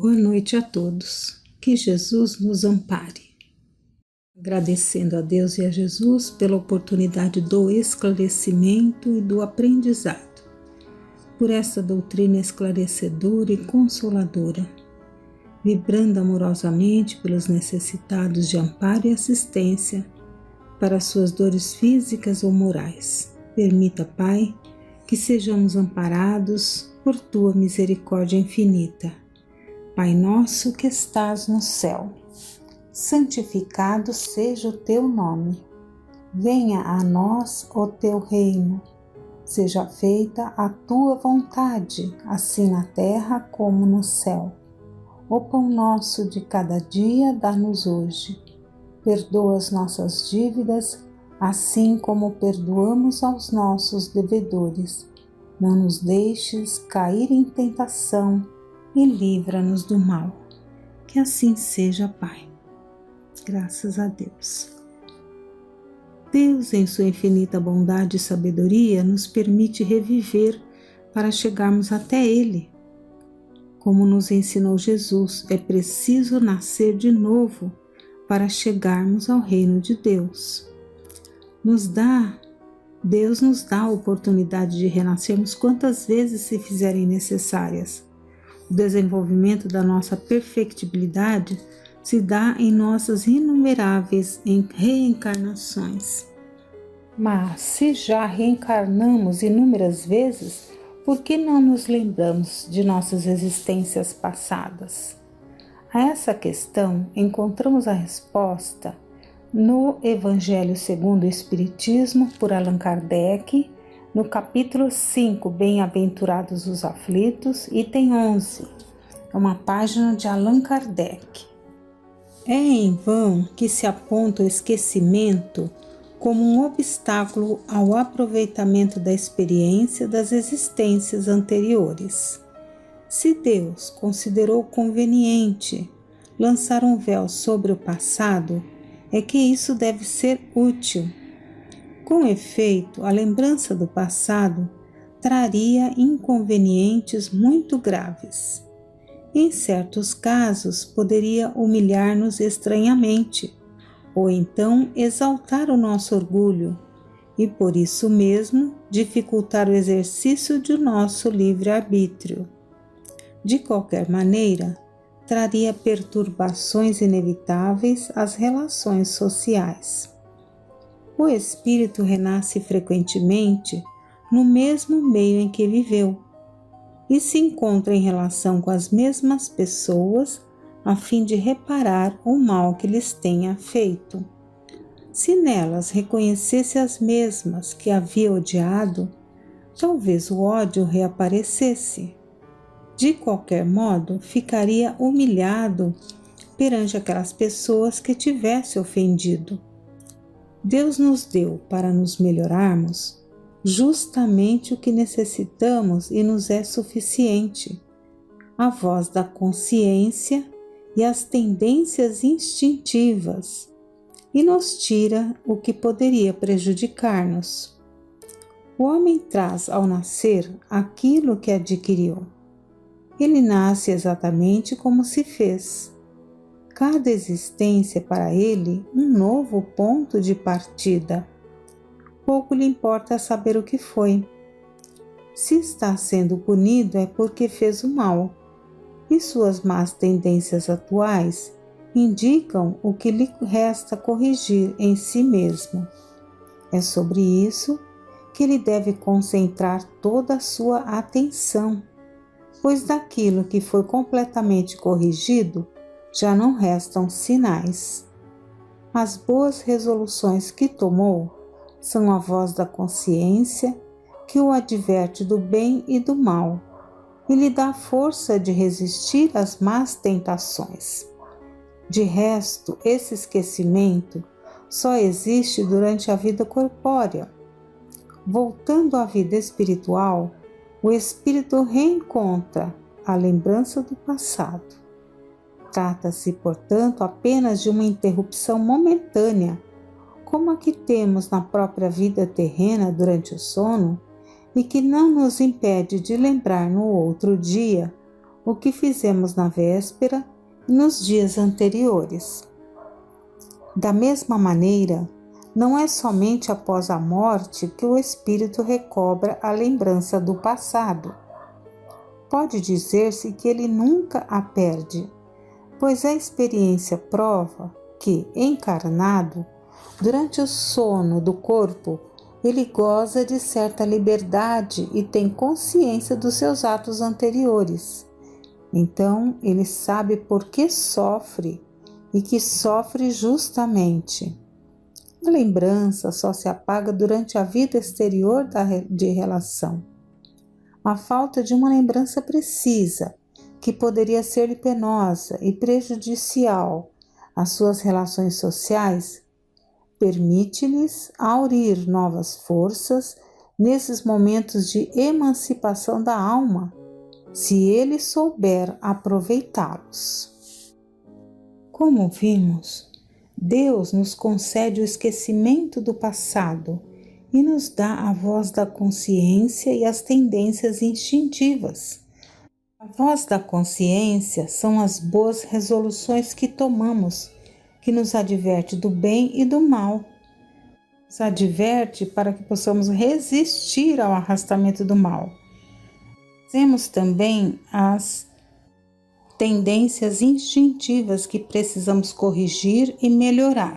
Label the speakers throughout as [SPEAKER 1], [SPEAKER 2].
[SPEAKER 1] Boa noite a todos. Que Jesus nos ampare. Agradecendo a Deus e a Jesus pela oportunidade do esclarecimento e do aprendizado, por essa doutrina esclarecedora e consoladora, vibrando amorosamente pelos necessitados de amparo e assistência para suas dores físicas ou morais. Permita, Pai, que sejamos amparados por Tua misericórdia infinita. Pai nosso que estás no céu, santificado seja o teu nome. Venha a nós o teu reino. Seja feita a tua vontade, assim na terra como no céu. O pão nosso de cada dia dá-nos hoje. Perdoa as nossas dívidas, assim como perdoamos aos nossos devedores. Não nos deixes cair em tentação e livra-nos do mal. Que assim seja, Pai. Graças a Deus. Deus, em sua infinita bondade e sabedoria, nos permite reviver para chegarmos até Ele. Como nos ensinou Jesus, é preciso nascer de novo para chegarmos ao reino de Deus. Deus nos dá a oportunidade de renascermos quantas vezes se fizerem necessárias. O desenvolvimento da nossa perfectibilidade se dá em nossas inumeráveis reencarnações. Mas, se já reencarnamos inúmeras vezes, por que não nos lembramos de nossas existências passadas? A essa questão, encontramos a resposta no Evangelho segundo o Espiritismo, por Allan Kardec, no capítulo 5, Bem-aventurados os aflitos, item 11, é uma página de Allan Kardec. É em vão que se aponta o esquecimento como um obstáculo ao aproveitamento da experiência das existências anteriores. Se Deus considerou conveniente lançar um véu sobre o passado, é que isso deve ser útil. Com efeito, a lembrança do passado traria inconvenientes muito graves. Em certos casos, poderia humilhar-nos estranhamente, ou então exaltar o nosso orgulho, e por isso mesmo dificultar o exercício de nosso livre-arbítrio. De qualquer maneira, traria perturbações inevitáveis às relações sociais. O espírito renasce frequentemente no mesmo meio em que viveu e se encontra em relação com as mesmas pessoas a fim de reparar o mal que lhes tenha feito. Se nelas reconhecesse as mesmas que havia odiado, talvez o ódio reaparecesse. De qualquer modo, ficaria humilhado perante aquelas pessoas que tivesse ofendido. Deus nos deu para nos melhorarmos justamente o que necessitamos e nos é suficiente: a voz da consciência e as tendências instintivas, e nos tira o que poderia prejudicar-nos. O homem traz ao nascer aquilo que adquiriu. Ele nasce exatamente como se fez. Cada existência é para ele um novo ponto de partida. Pouco lhe importa saber o que foi. Se está sendo punido é porque fez o mal, e suas más tendências atuais indicam o que lhe resta corrigir em si mesmo. É sobre isso que ele deve concentrar toda a sua atenção, pois daquilo que foi completamente corrigido já não restam sinais. As boas resoluções que tomou são a voz da consciência que o adverte do bem e do mal e lhe dá força de resistir às más tentações. De resto, esse esquecimento só existe durante a vida corpórea. Voltando à vida espiritual, o espírito reencontra a lembrança do passado. Trata-se, portanto, apenas de uma interrupção momentânea, como a que temos na própria vida terrena durante o sono, e que não nos impede de lembrar no outro dia o que fizemos na véspera e nos dias anteriores. Da mesma maneira, não é somente após a morte que o espírito recobra a lembrança do passado. Pode dizer-se que ele nunca a perde, pois a experiência prova que, encarnado, durante o sono do corpo, ele goza de certa liberdade e tem consciência dos seus atos anteriores. Então, ele sabe por que sofre e que sofre justamente. A lembrança só se apaga durante a vida exterior de relação. A falta de uma lembrança precisa, que poderia ser penosa e prejudicial às suas relações sociais, permite-lhes aurir novas forças nesses momentos de emancipação da alma, se ele souber aproveitá-los. Como vimos, Deus nos concede o esquecimento do passado e nos dá a voz da consciência e as tendências instintivas. A voz da consciência são as boas resoluções que tomamos, que nos adverte do bem e do mal. Nos adverte para que possamos resistir ao arrastamento do mal. Temos também as tendências instintivas que precisamos corrigir e melhorar.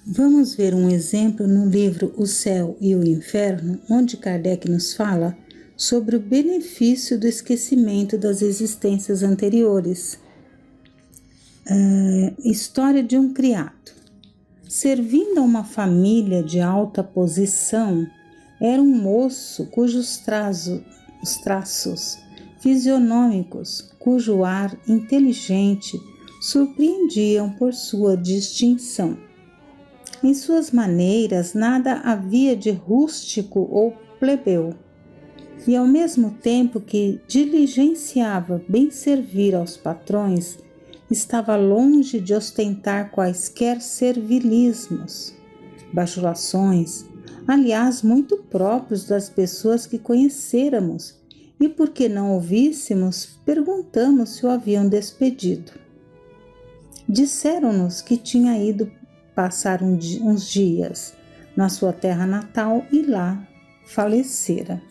[SPEAKER 1] Vamos ver um exemplo no livro O Céu e o Inferno, onde Kardec nos fala sobre o benefício do esquecimento das existências anteriores. História de um criado. Servindo a uma família de alta posição, era um moço cujos traços fisionômicos, cujo ar inteligente surpreendiam por sua distinção. Em suas maneiras nada havia de rústico ou plebeu, e ao mesmo tempo que diligenciava bem servir aos patrões, estava longe de ostentar quaisquer servilismos, bajulações, aliás muito próprios das pessoas que conhecêramos, e porque não ouvíssemos, perguntamos se o haviam despedido. Disseram-nos que tinha ido passar uns dias na sua terra natal e lá falecera.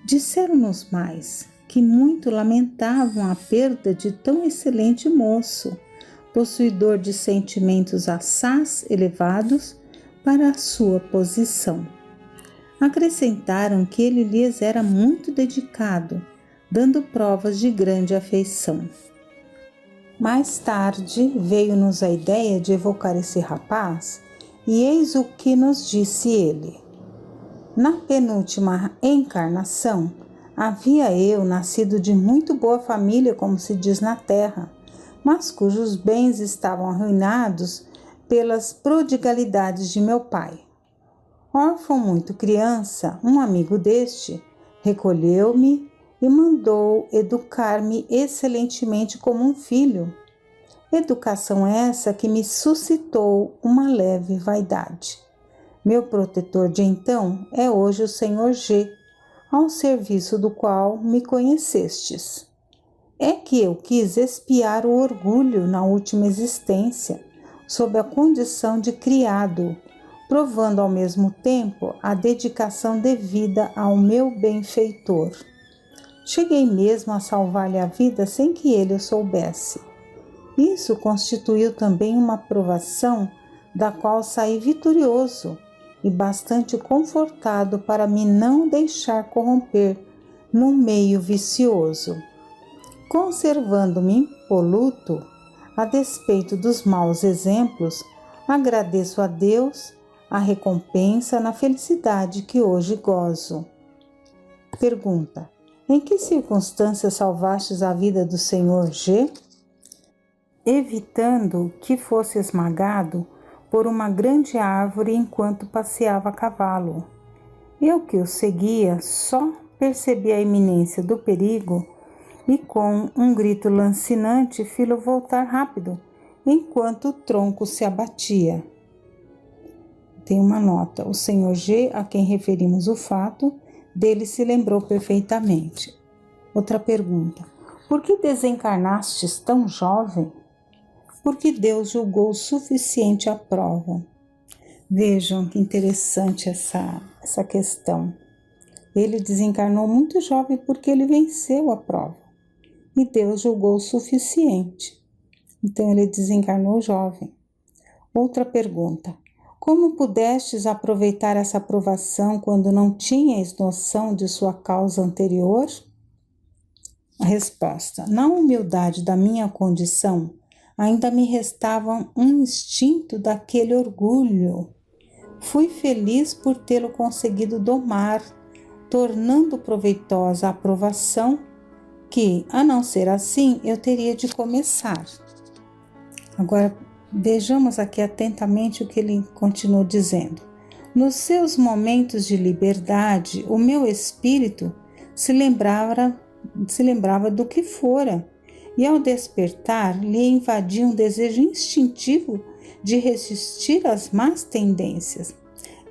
[SPEAKER 1] Disseram-nos mais que muito lamentavam a perda de tão excelente moço, possuidor de sentimentos assaz elevados para a sua posição. Acrescentaram que ele lhes era muito dedicado, dando provas de grande afeição. Mais tarde veio-nos a ideia de evocar esse rapaz, e eis o que nos disse ele. Na penúltima encarnação, havia eu nascido de muito boa família, como se diz na terra, mas cujos bens estavam arruinados pelas prodigalidades de meu pai. Órfão muito criança, um amigo deste recolheu-me e mandou educar-me excelentemente como um filho. Educação essa que me suscitou uma leve vaidade. Meu protetor de então é hoje o Senhor G, ao serviço do qual me conhecestes. É que eu quis expiar o orgulho na última existência, sob a condição de criado, provando ao mesmo tempo a dedicação devida ao meu benfeitor. Cheguei mesmo a salvar-lhe a vida sem que ele o soubesse. Isso constituiu também uma provação da qual saí vitorioso e bastante confortado para me não deixar corromper num meio vicioso. Conservando-me impoluto, a despeito dos maus exemplos, agradeço a Deus a recompensa na felicidade que hoje gozo. Pergunta: em que circunstâncias salvastes a vida do Senhor G? Evitando que fosse esmagado por uma grande árvore enquanto passeava a cavalo. Eu que o seguia só percebi a iminência do perigo e com um grito lancinante fi-lo voltar rápido, enquanto o tronco se abatia. Tem uma nota: o Senhor G, a quem referimos o fato, dele se lembrou perfeitamente. Outra pergunta: Por que desencarnastes tão jovem? Porque Deus julgou suficiente a prova. Vejam que interessante essa questão. Ele desencarnou muito jovem porque ele venceu a prova. E Deus julgou o suficiente. Então ele desencarnou jovem. Outra pergunta. Como pudestes aproveitar essa provação quando não tinhas noção de sua causa anterior? A resposta. Na humildade da minha condição, ainda me restava um instinto daquele orgulho. Fui feliz por tê-lo conseguido domar, tornando proveitosa a provação que, a não ser assim, eu teria de começar. Agora, vejamos aqui atentamente o que ele continuou dizendo. Nos seus momentos de liberdade, o meu espírito se lembrava do que fora, e ao despertar lhe invadia um desejo instintivo de resistir às más tendências.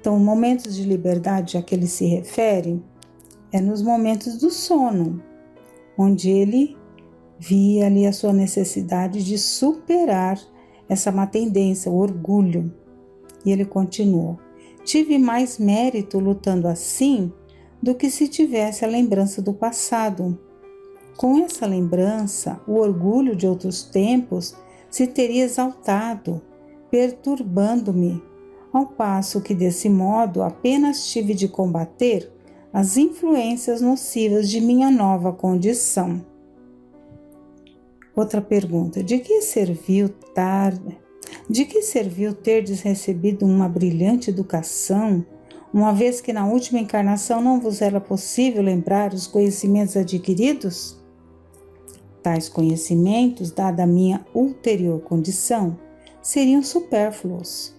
[SPEAKER 1] Então, momentos de liberdade a que ele se refere é nos momentos do sono, onde ele via ali a sua necessidade de superar essa má tendência, o orgulho. E ele continua: tive mais mérito lutando assim do que se tivesse a lembrança do passado. Com essa lembrança, o orgulho de outros tempos se teria exaltado, perturbando-me, ao passo que desse modo apenas tive de combater as influências nocivas de minha nova condição. Outra pergunta. De que serviu terdes recebido uma brilhante educação, uma vez que na última encarnação não vos era possível lembrar os conhecimentos adquiridos? Tais conhecimentos, dada a minha ulterior condição, seriam supérfluos.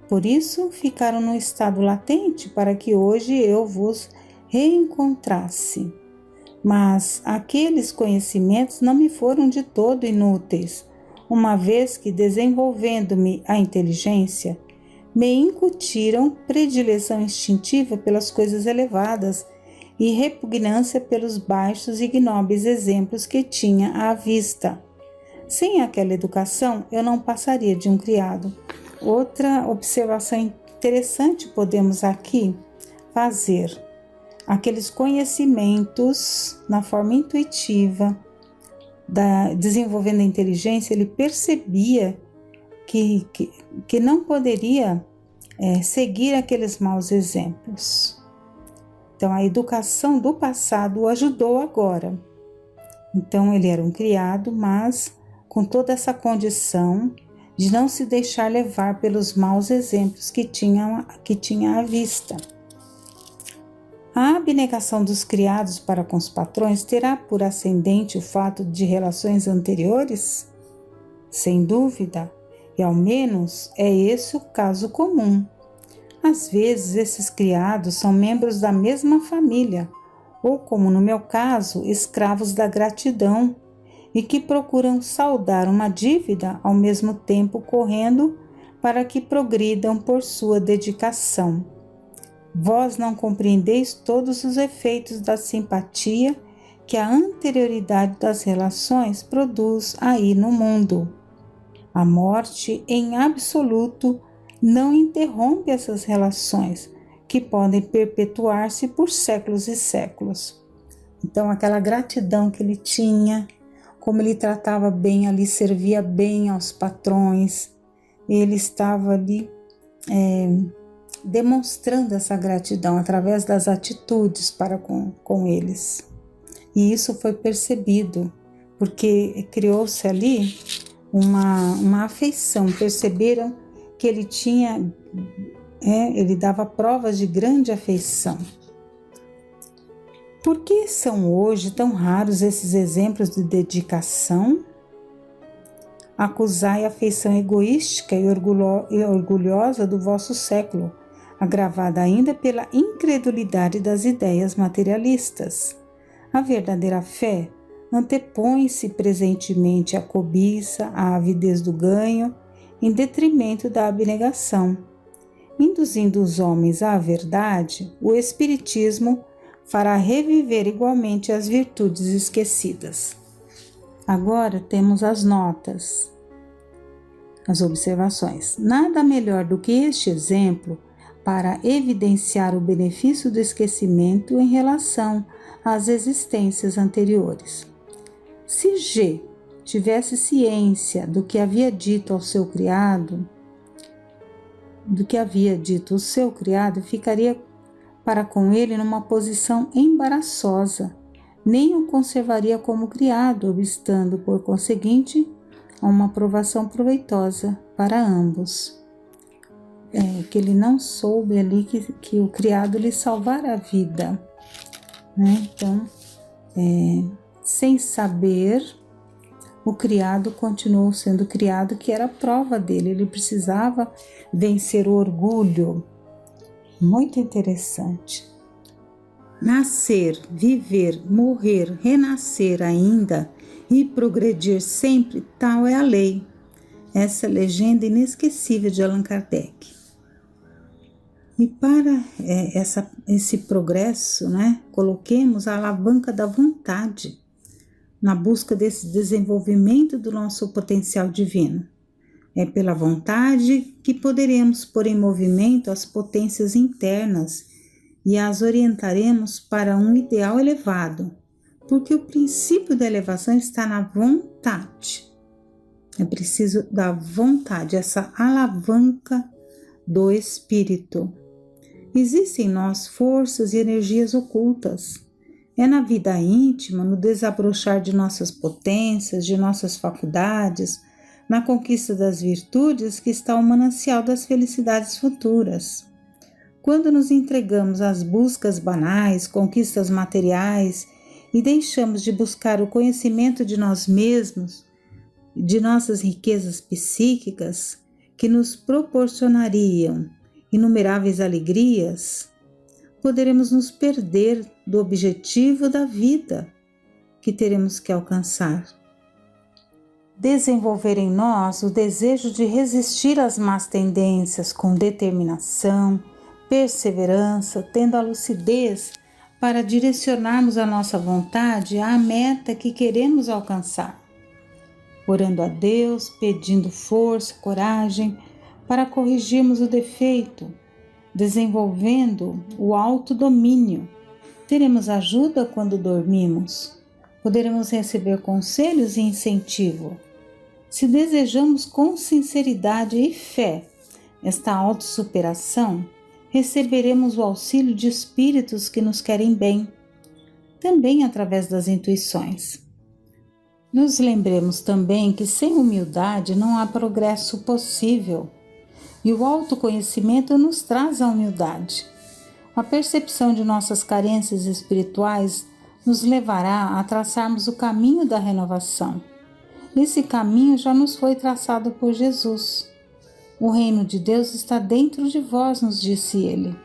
[SPEAKER 1] Por isso, ficaram no estado latente para que hoje eu vos reencontrasse. Mas aqueles conhecimentos não me foram de todo inúteis, uma vez que, desenvolvendo-me a inteligência, me incutiram predileção instintiva pelas coisas elevadas e repugnância pelos baixos e ignóbeis exemplos que tinha à vista. Sem aquela educação, eu não passaria de um criado. Outra observação interessante podemos aqui fazer. Aqueles conhecimentos na forma intuitiva, desenvolvendo a inteligência, ele percebia que não poderia seguir aqueles maus exemplos. Então, a educação do passado o ajudou agora. Então, ele era um criado, mas com toda essa condição de não se deixar levar pelos maus exemplos que tinha à vista. A abnegação dos criados para com os patrões terá por ascendente o fato de relações anteriores? Sem dúvida, e ao menos é esse o caso comum. Às vezes, esses criados são membros da mesma família, ou, como no meu caso, escravos da gratidão, e que procuram saldar uma dívida ao mesmo tempo correndo para que progridam por sua dedicação. Vós não compreendeis todos os efeitos da simpatia que a anterioridade das relações produz aí no mundo. A morte, em absoluto, não interrompe essas relações, que podem perpetuar-se por séculos e séculos. Então, aquela gratidão que ele tinha, como ele tratava bem ali, servia bem aos patrões, ele estava ali demonstrando essa gratidão através das atitudes para com eles. E isso foi percebido, porque criou-se ali uma afeição, perceberam que ele ele dava provas de grande afeição. Por que são hoje tão raros esses exemplos de dedicação? Acusai a afeição egoística e orgulhosa do vosso século, agravada ainda pela incredulidade das ideias materialistas. A verdadeira fé antepõe-se presentemente à cobiça, à avidez do ganho, em detrimento da abnegação. Induzindo os homens à verdade, o Espiritismo fará reviver igualmente as virtudes esquecidas. Agora temos as notas, as observações. Nada melhor do que este exemplo para evidenciar o benefício do esquecimento em relação às existências anteriores. Se G tivesse ciência do que havia dito ao seu criado, ficaria para com ele numa posição embaraçosa, nem o conservaria como criado, obstando, por conseguinte, a uma aprovação proveitosa para ambos. Que ele não soube ali que o criado lhe salvara a vida, né? Então, sem saber, o criado continuou sendo criado, que era a prova dele. Ele precisava vencer o orgulho. Muito interessante. Nascer, viver, morrer, renascer ainda e progredir sempre, tal é a lei. Essa legenda inesquecível de Allan Kardec. E para esse progresso, né, coloquemos a alavanca da vontade na busca desse desenvolvimento do nosso potencial divino. É pela vontade que poderemos pôr em movimento as potências internas e as orientaremos para um ideal elevado, porque o princípio da elevação está na vontade. É preciso da vontade, essa alavanca do espírito. Existem em nós forças e energias ocultas. É na vida íntima, no desabrochar de nossas potências, de nossas faculdades, na conquista das virtudes que está o manancial das felicidades futuras. Quando nos entregamos às buscas banais, conquistas materiais e deixamos de buscar o conhecimento de nós mesmos, de nossas riquezas psíquicas, que nos proporcionariam inumeráveis alegrias, poderemos nos perder do objetivo da vida que teremos que alcançar. Desenvolver em nós o desejo de resistir às más tendências com determinação, perseverança, tendo a lucidez para direcionarmos a nossa vontade à meta que queremos alcançar. Orando a Deus, pedindo força, coragem, para corrigirmos o defeito, desenvolvendo o autodomínio. Teremos ajuda quando dormimos. Poderemos receber conselhos e incentivo. Se desejamos com sinceridade e fé esta autossuperação, receberemos o auxílio de espíritos que nos querem bem, também através das intuições. Nos lembremos também que sem humildade não há progresso possível. E o autoconhecimento nos traz a humildade. A percepção de nossas carências espirituais nos levará a traçarmos o caminho da renovação. Esse caminho já nos foi traçado por Jesus. O reino de Deus está dentro de vós, nos disse ele.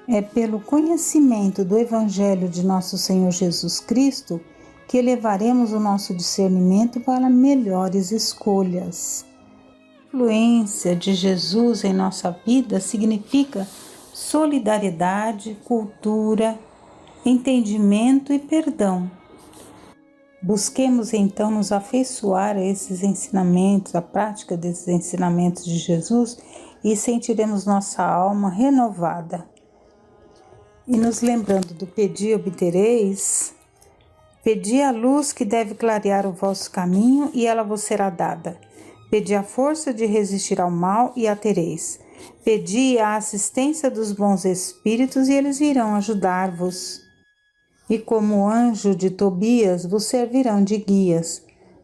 [SPEAKER 1] É pelo conhecimento do Evangelho de nosso Senhor Jesus Cristo que elevaremos o nosso discernimento para melhores escolhas. A influência de Jesus em nossa vida significa solidariedade, cultura, entendimento e perdão. Busquemos então nos afeiçoar a esses ensinamentos, a prática desses ensinamentos de Jesus, e sentiremos nossa alma renovada. E nos lembrando do pedi e obtereis, pedi a luz que deve clarear o vosso caminho e ela vos será dada. Pedi a força de resistir ao mal e a tereis. Pedi a assistência dos bons espíritos e eles virão ajudar-vos. E como anjo de Tobias vos servirão de guias.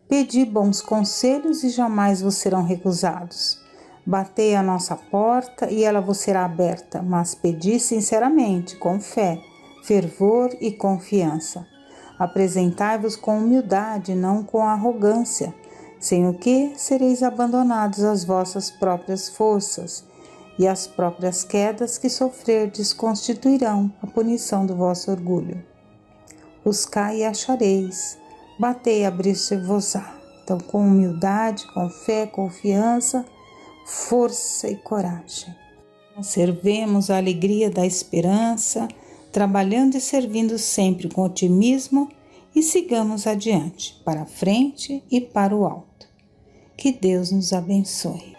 [SPEAKER 1] Pedi bons conselhos e jamais vos serão recusados. Batei à nossa porta e ela vos será aberta, mas pedi sinceramente, com fé, fervor e confiança. Apresentai-vos com humildade, não com arrogância, sem o que sereis abandonados às vossas próprias forças, e as próprias quedas que sofrerdes constituirão a punição do vosso orgulho. Buscai e achareis, batei e abrir-se-vos-á. Então, com humildade, com fé, confiança, força e coragem. Conservemos a alegria da esperança, trabalhando e servindo sempre com otimismo e sigamos adiante, para frente e para o alto. Que Deus nos abençoe.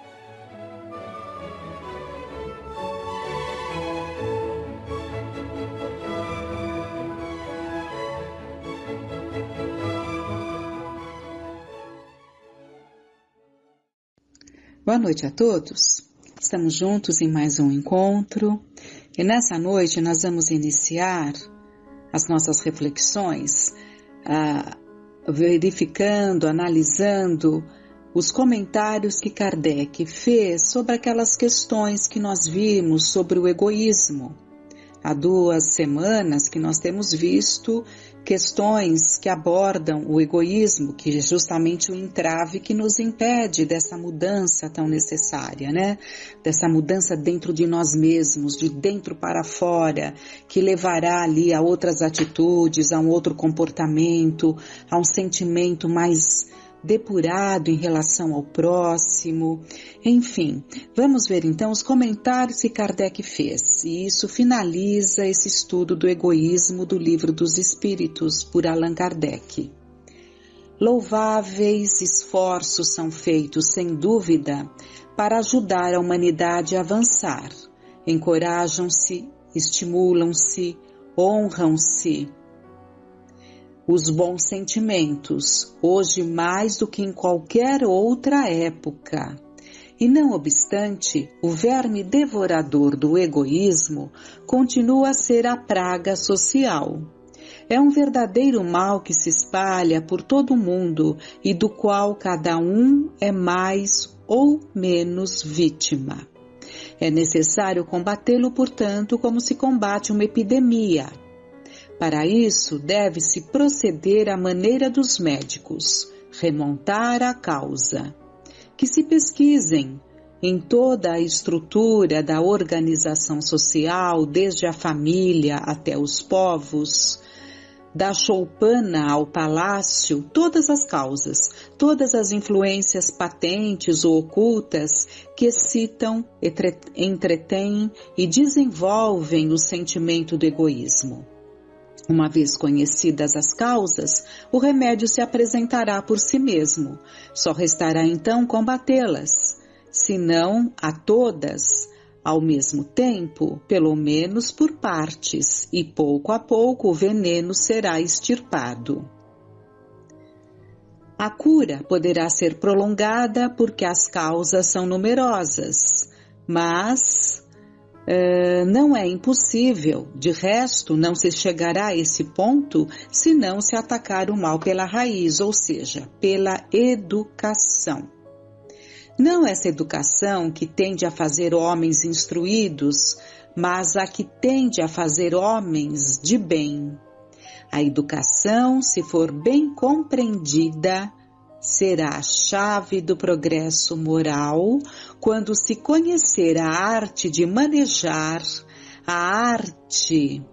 [SPEAKER 2] Boa noite a todos. Estamos juntos em mais um encontro e nessa noite nós vamos iniciar as nossas reflexões, verificando, analisando os comentários que Kardec fez sobre aquelas questões que nós vimos sobre o egoísmo. Há 2 semanas que nós temos visto questões que abordam o egoísmo, que é justamente o entrave que nos impede dessa mudança tão necessária, né? Dessa mudança dentro de nós mesmos, de dentro para fora, que levará ali a outras atitudes, a um outro comportamento, a um sentimento mais depurado em relação ao próximo. Enfim, vamos ver então os comentários que Kardec fez, e isso finaliza esse estudo do egoísmo do Livro dos Espíritos, por Allan Kardec. Louváveis esforços são feitos, sem dúvida, para ajudar a humanidade a avançar. Encorajam-se, estimulam-se, honram-se os bons sentimentos, hoje mais do que em qualquer outra época. E não obstante, o verme devorador do egoísmo continua a ser a praga social. É um verdadeiro mal que se espalha por todo o mundo e do qual cada um é mais ou menos vítima. É necessário combatê-lo, portanto, como se combate uma epidemia. Para isso, deve-se proceder à maneira dos médicos, remontar a causa. Que se pesquisem em toda a estrutura da organização social, desde a família até os povos, da choupana ao palácio, todas as causas, todas as influências patentes ou ocultas que excitam, entretêm e desenvolvem o sentimento do egoísmo. Uma vez conhecidas as causas, o remédio se apresentará por si mesmo. Só restará então combatê-las, se não a todas, ao mesmo tempo, pelo menos por partes, e pouco a pouco o veneno será extirpado. A cura poderá ser prolongada porque as causas são numerosas, mas não é impossível. De resto, não se chegará a esse ponto se não se atacar o mal pela raiz, ou seja, pela educação. Não essa educação que tende a fazer homens instruídos, mas a que tende a fazer homens de bem. A educação, se for bem compreendida, será a chave do progresso moral quando se conhecer a arte de manejar, a arte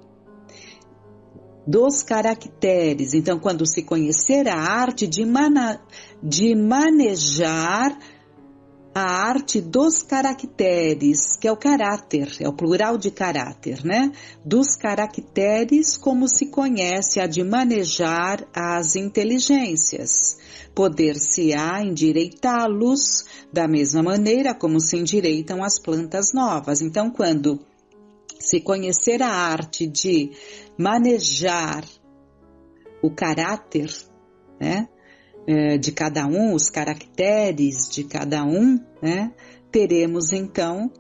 [SPEAKER 2] dos caracteres. Então, quando se conhecer a arte de manejar, a arte dos caracteres, que é o caráter, é o plural de caráter, né? Dos caracteres, como se conhece a de manejar as inteligências. Poder-se-á endireitá-los da mesma maneira como se endireitam as plantas novas. Então, quando se conhecer a arte de manejar o caráter, né? De cada um, os caracteres de cada um, né? Teremos então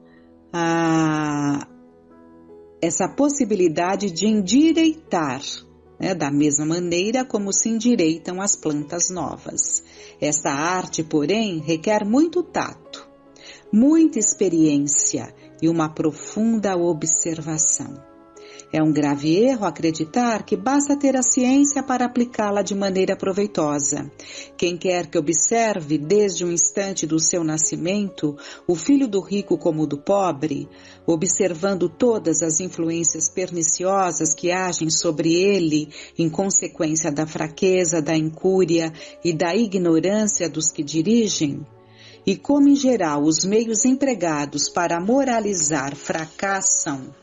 [SPEAKER 2] essa possibilidade de endireitar, né? Da mesma maneira como se endireitam as plantas novas. Essa arte, porém, requer muito tato, muita experiência e uma profunda observação. É um grave erro acreditar que basta ter a ciência para aplicá-la de maneira proveitosa. Quem quer que observe desde o instante do seu nascimento, o filho do rico como o do pobre, observando todas as influências perniciosas que agem sobre ele em consequência da fraqueza, da incúria e da ignorância dos que dirigem, e como em geral os meios empregados para moralizar fracassam,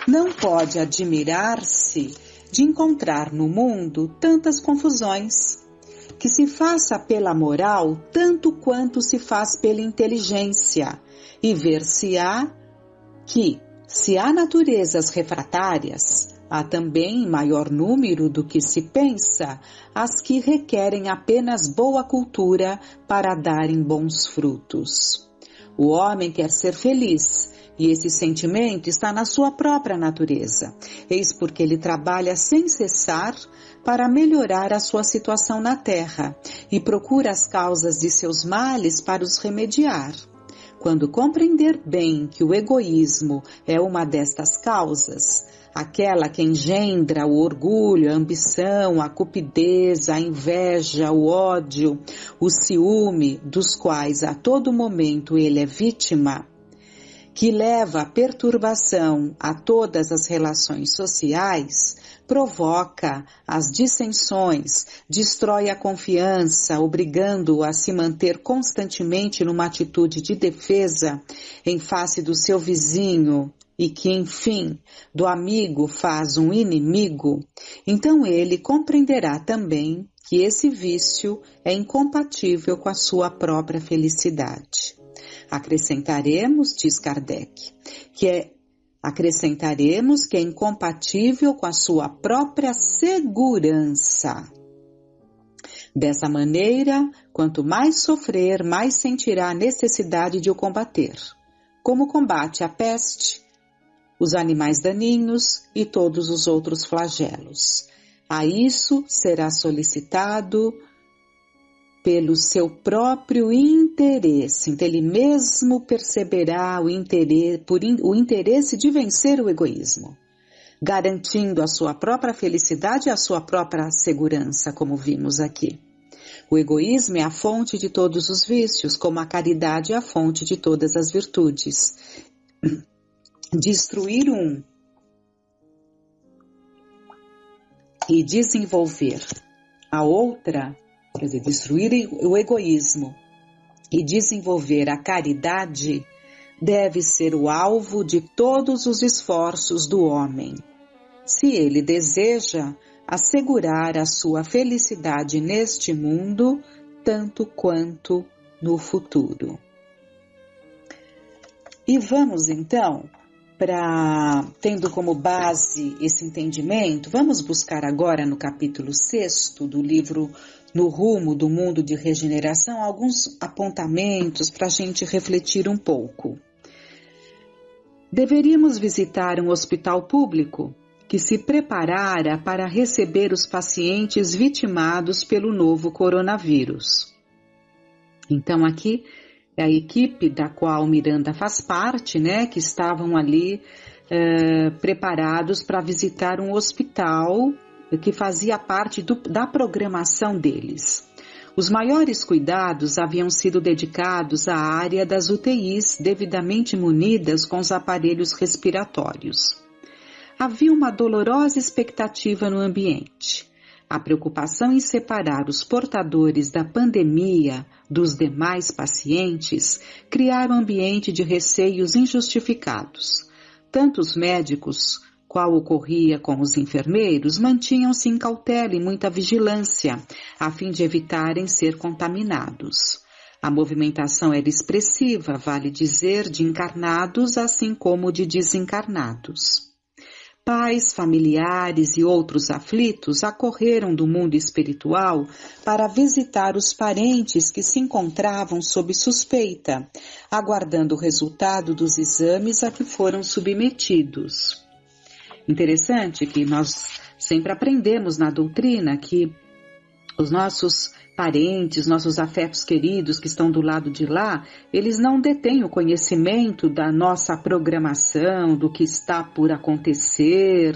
[SPEAKER 2] não pode admirar-se de encontrar no mundo tantas confusões, que se faça pela moral tanto quanto se faz pela inteligência, e ver-se-á que, se há naturezas refratárias, há também, em maior número do que se pensa, as que requerem apenas boa cultura para darem bons frutos. O homem quer ser feliz, e esse sentimento está na sua própria natureza. Eis porque ele trabalha sem cessar para melhorar a sua situação na terra e procura as causas de seus males para os remediar. Quando compreender bem que o egoísmo é uma destas causas, aquela que engendra o orgulho, a ambição, a cupidez, a inveja, o ódio, o ciúme, dos quais a todo momento ele é vítima, que leva à perturbação a todas as relações sociais, provoca as dissensões, destrói a confiança, obrigando-o a se manter constantemente numa atitude de defesa em face do seu vizinho e que, enfim, do amigo faz um inimigo, então ele compreenderá também que esse vício é incompatível com a sua própria felicidade. Acrescentaremos, diz Kardec, que é incompatível com a sua própria segurança. Dessa maneira, quanto mais sofrer, mais sentirá a necessidade de o combater, como combate a peste, os animais daninhos e todos os outros flagelos. A isso será solicitado pelo seu próprio interesse. Então ele mesmo perceberá o interesse de vencer o egoísmo, garantindo a sua própria felicidade e a sua própria segurança, como vimos aqui. O egoísmo é a fonte de todos os vícios, como a caridade é a fonte de todas as virtudes. Destruir um e desenvolver a outra, quer dizer, destruir o egoísmo e desenvolver a caridade, deve ser o alvo de todos os esforços do homem, se ele deseja assegurar a sua felicidade neste mundo, tanto quanto no futuro. E vamos então, tendo como base esse entendimento, vamos buscar agora no capítulo 6 do livro No Rumo do Mundo de Regeneração, alguns apontamentos para a gente refletir um pouco. Deveríamos visitar um hospital público que se preparara para receber os pacientes vitimados pelo novo coronavírus. Então aqui é a equipe da qual Miranda faz parte, né, que estavam ali preparados para visitar um hospital que fazia parte da programação deles. Os maiores cuidados haviam sido dedicados à área das UTIs, devidamente munidas com os aparelhos respiratórios. Havia uma dolorosa expectativa no ambiente. A preocupação em separar os portadores da pandemia dos demais pacientes criaram um ambiente de receios injustificados. Tanto os médicos, qual ocorria com os enfermeiros, mantinham-se em cautela e muita vigilância, a fim de evitarem ser contaminados. A movimentação era expressiva, vale dizer, de encarnados, assim como de desencarnados. Pais, familiares e outros aflitos acorreram do mundo espiritual para visitar os parentes que se encontravam sob suspeita, aguardando o resultado dos exames a que foram submetidos. Interessante que nós sempre aprendemos na doutrina que os nossos parentes, nossos afetos queridos que estão do lado de lá, eles não detêm o conhecimento da nossa programação, do que está por acontecer.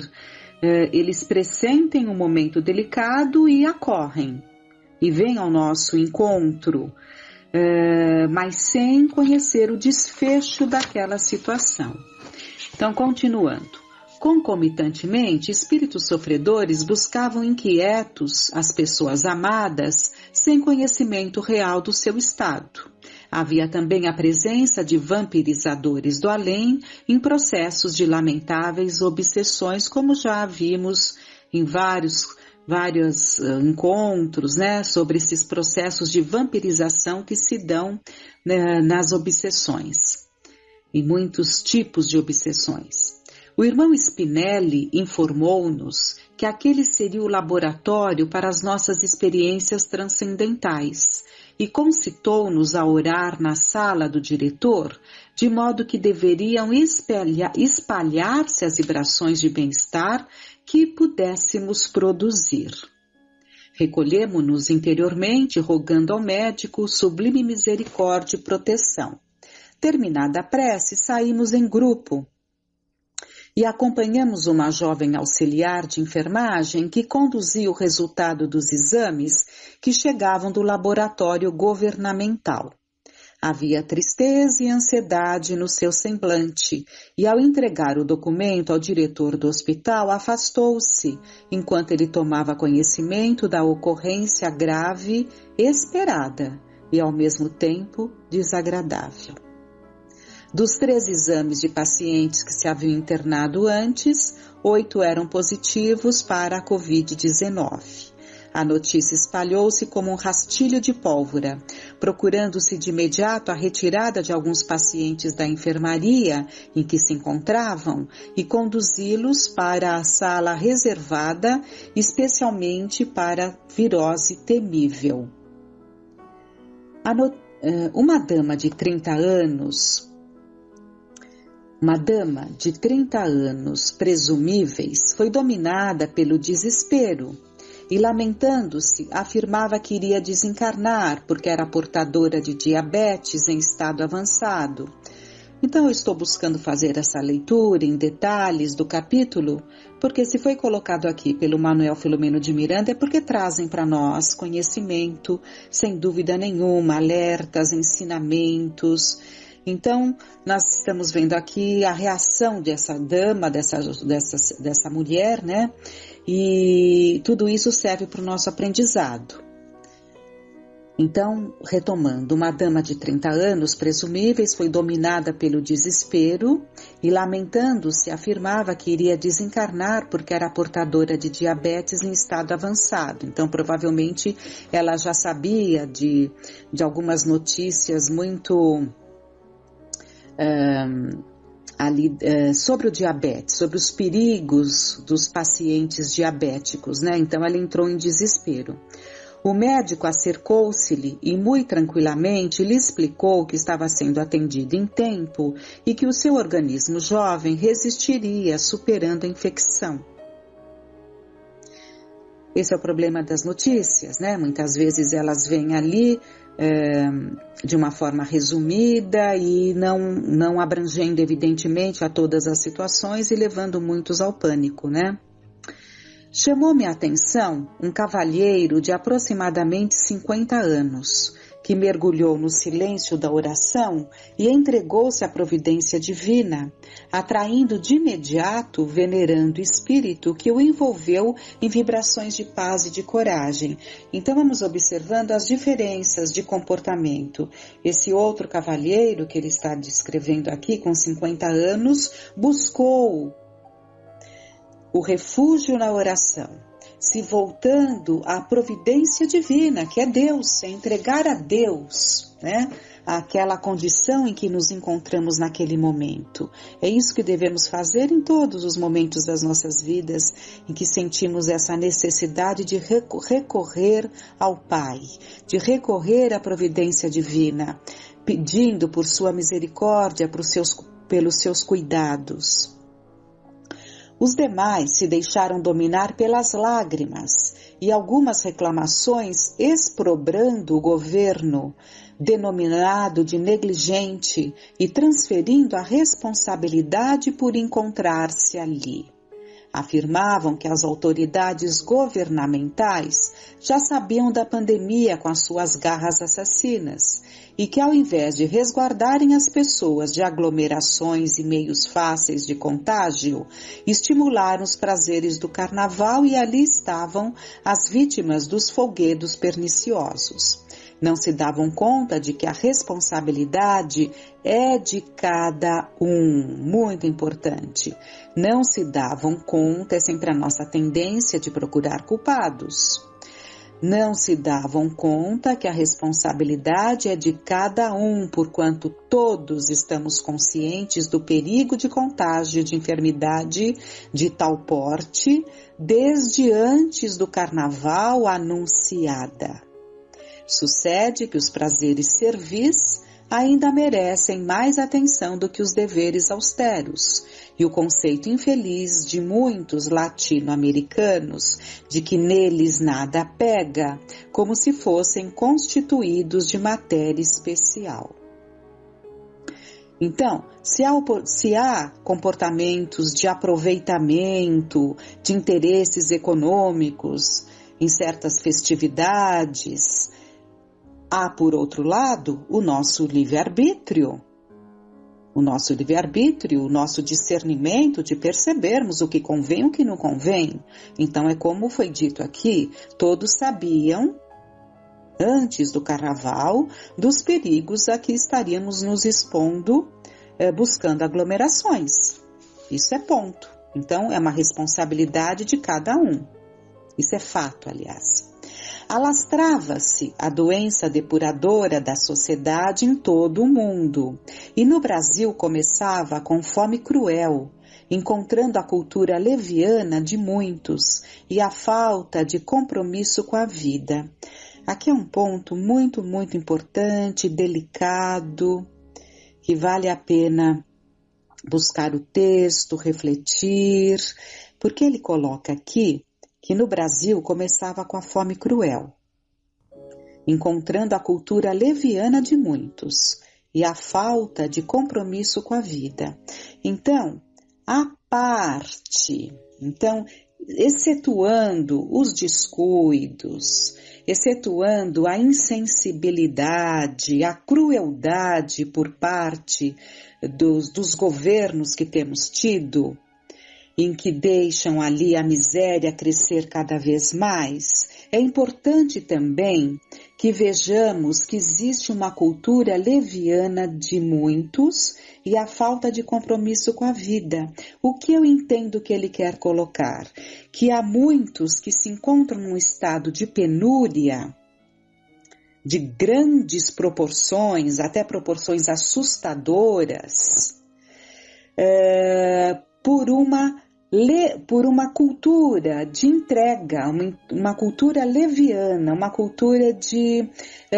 [SPEAKER 2] Eles pressentem um momento delicado e acorrem, e vêm ao nosso encontro, mas sem conhecer o desfecho daquela situação. Então, continuando. Concomitantemente, espíritos sofredores buscavam inquietos as pessoas amadas sem conhecimento real do seu estado. Havia também a presença de vampirizadores do além em processos de lamentáveis obsessões, como já vimos em vários encontros, né, sobre esses processos de vampirização que se dão, né, nas obsessões, e muitos tipos de obsessões. O irmão Spinelli informou-nos que aquele seria o laboratório para as nossas experiências transcendentais e concitou-nos a orar na sala do diretor, de modo que deveriam espalhar-se as vibrações de bem-estar que pudéssemos produzir. Recolhemo-nos interiormente, rogando ao médico sublime misericórdia e proteção. Terminada a prece, saímos em grupo e acompanhamos uma jovem auxiliar de enfermagem que conduzia o resultado dos exames que chegavam do laboratório governamental. Havia tristeza e ansiedade no seu semblante, e ao entregar o documento ao diretor do hospital, afastou-se, enquanto ele tomava conhecimento da ocorrência grave, esperada e, ao mesmo tempo, desagradável. Dos 3 exames de pacientes que se haviam internado antes, 8 eram positivos para a Covid-19. A notícia espalhou-se como um rastilho de pólvora, procurando-se de imediato a retirada de alguns pacientes da enfermaria em que se encontravam e conduzi-los para a sala reservada especialmente para virose temível. Uma dama de 30 anos presumíveis foi dominada pelo desespero e, lamentando-se, afirmava que iria desencarnar porque era portadora de diabetes em estado avançado. Então eu estou buscando fazer essa leitura em detalhes do capítulo, porque se foi colocado aqui pelo Manuel Filomeno de Miranda é porque trazem para nós conhecimento, sem dúvida nenhuma, alertas, ensinamentos. Então, nós estamos vendo aqui a reação dessa dama, dessa mulher, né? E tudo isso serve para o nosso aprendizado. Então, retomando, uma dama de 30 anos presumíveis foi dominada pelo desespero e, lamentando-se, afirmava que iria desencarnar porque era portadora de diabetes em estado avançado. Então, provavelmente, ela já sabia de algumas notícias muito... sobre o diabetes, sobre os perigos dos pacientes diabéticos, né? Então ela entrou em desespero. O médico acercou-se-lhe e muito tranquilamente lhe explicou que estava sendo atendido em tempo e que o seu organismo jovem resistiria, superando a infecção. Esse é o problema das notícias, né? Muitas vezes elas vêm ali de uma forma resumida e não abrangendo evidentemente a todas as situações e levando muitos ao pânico, né? Chamou-me a atenção um cavalheiro de aproximadamente 50 anos, que mergulhou no silêncio da oração e entregou-se à providência divina, atraindo de imediato o venerando espírito que o envolveu em vibrações de paz e de coragem. Então vamos observando as diferenças de comportamento. Esse outro cavalheiro que ele está descrevendo aqui, com 50 anos, buscou o refúgio na oração, se voltando à providência divina, que é Deus, é entregar a Deus, né, aquela condição em que nos encontramos naquele momento. É isso que devemos fazer em todos os momentos das nossas vidas, em que sentimos essa necessidade de recorrer ao Pai, de recorrer à providência divina, pedindo por sua misericórdia, pelos seus cuidados. Os demais se deixaram dominar pelas lágrimas e algumas reclamações exprobrando o governo, denominado de negligente e transferindo a responsabilidade por encontrar-se ali. Afirmavam que as autoridades governamentais já sabiam da pandemia com as suas garras assassinas e que, ao invés de resguardarem as pessoas de aglomerações e meios fáceis de contágio, estimularam os prazeres do carnaval e ali estavam as vítimas dos folguedos perniciosos. Não se davam conta de que a responsabilidade é de cada um, muito importante. Não se davam conta, é sempre a nossa tendência de procurar culpados. Não se davam conta que a responsabilidade é de cada um, porquanto todos estamos conscientes do perigo de contágio de enfermidade de tal porte, desde antes do carnaval anunciada. Sucede que os prazeres servis ainda merecem mais atenção do que os deveres austeros, e o conceito infeliz de muitos latino-americanos de que neles nada pega, como se fossem constituídos de matéria especial. Então, se há comportamentos de aproveitamento, de interesses econômicos em certas festividades, há, por outro lado, o nosso livre-arbítrio. O nosso discernimento de percebermos o que convém e o que não convém. Então, é como foi dito aqui, todos sabiam, antes do carnaval, dos perigos a que estaríamos nos expondo, buscando aglomerações. Isso é ponto. Então, é uma responsabilidade de cada um. Isso é fato, aliás. Alastrava-se a doença depuradora da sociedade em todo o mundo, e no Brasil começava com fome cruel, encontrando a cultura leviana de muitos e a falta de compromisso com a vida. Aqui é um ponto muito, muito importante, delicado, que vale a pena buscar o texto, refletir, porque ele coloca aqui que no Brasil começava com a fome cruel, encontrando a cultura leviana de muitos e a falta de compromisso com a vida. Então, excetuando os descuidos, excetuando a insensibilidade, a crueldade por parte dos governos que temos tido, em que deixam ali a miséria crescer cada vez mais, é importante também que vejamos que existe uma cultura leviana de muitos e a falta de compromisso com a vida. O que eu entendo que ele quer colocar? Que há muitos que se encontram num estado de penúria, de grandes proporções, até proporções assustadoras, por uma cultura de entrega, uma cultura leviana, uma cultura de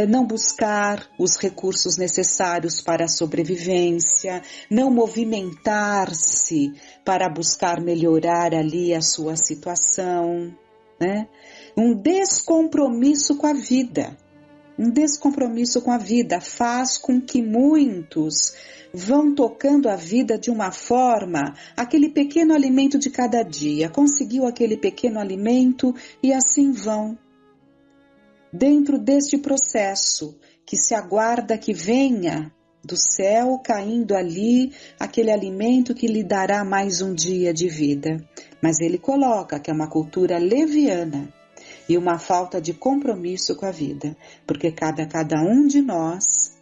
[SPEAKER 2] não buscar os recursos necessários para a sobrevivência, não movimentar-se para buscar melhorar ali a sua situação, né? Um descompromisso com a vida. Um descompromisso com a vida faz com que muitos vão tocando a vida de uma forma, aquele pequeno alimento de cada dia, conseguiu aquele pequeno alimento e assim vão. Dentro deste processo que se aguarda que venha do céu caindo ali aquele alimento que lhe dará mais um dia de vida. Mas ele coloca que é uma cultura leviana e uma falta de compromisso com a vida, porque cabe a cada um de nós,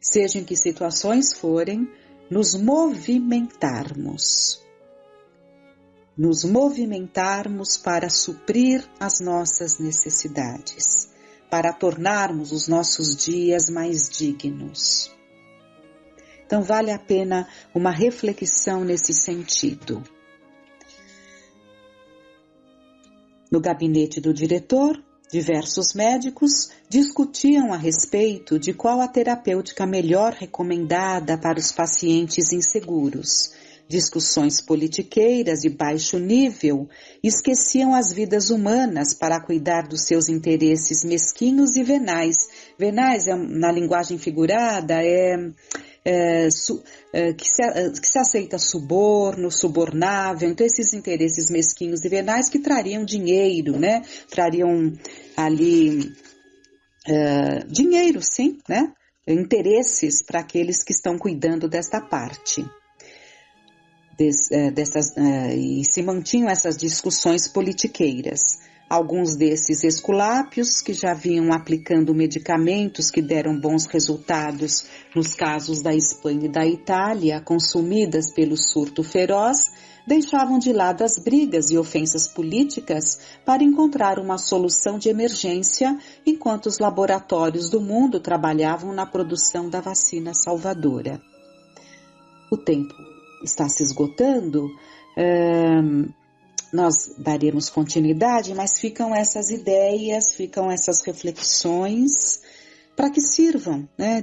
[SPEAKER 2] seja em que situações forem, nos movimentarmos para suprir as nossas necessidades, para tornarmos os nossos dias mais dignos. Então vale a pena uma reflexão nesse sentido. No gabinete do diretor, diversos médicos discutiam a respeito de qual a terapêutica melhor recomendada para os pacientes inseguros. Discussões politiqueiras de baixo nível esqueciam as vidas humanas para cuidar dos seus interesses mesquinhos e venais. Venais, na linguagem figurada, que se aceita suborno, subornável, então esses interesses mesquinhos e venais que trariam dinheiro, né? Trariam ali dinheiro, sim, né? Interesses para aqueles que estão cuidando desta parte. E se mantinham essas discussões politiqueiras. Alguns desses esculápios, que já vinham aplicando medicamentos que deram bons resultados nos casos da Espanha e da Itália, consumidas pelo surto feroz, deixavam de lado as brigas e ofensas políticas para encontrar uma solução de emergência, enquanto os laboratórios do mundo trabalhavam na produção da vacina salvadora. O tempo está se esgotando, nós daremos continuidade, mas ficam essas ideias, ficam essas reflexões para que sirvam, né,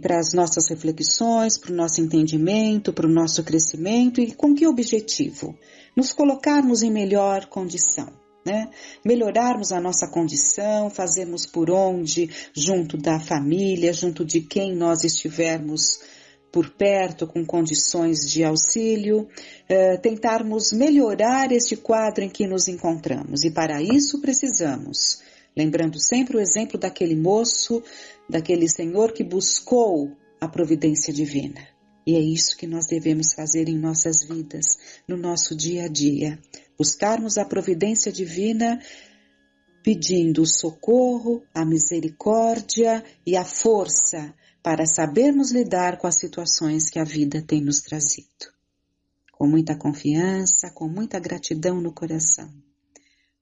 [SPEAKER 2] para as nossas reflexões, para o nosso entendimento, para o nosso crescimento. E com que objetivo? Nos colocarmos em melhor condição, né? Melhorarmos a nossa condição, fazermos por onde, junto da família, junto de quem nós estivermos por perto, com condições de auxílio, tentarmos melhorar este quadro em que nos encontramos. E para isso precisamos, lembrando sempre o exemplo daquele moço, daquele senhor que buscou a providência divina. E é isso que nós devemos fazer em nossas vidas, no nosso dia a dia. Buscarmos a providência divina, pedindo o socorro, a misericórdia e a força para sabermos lidar com as situações que a vida tem nos trazido. Com muita confiança, com muita gratidão no coração.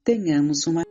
[SPEAKER 2] Tenhamos uma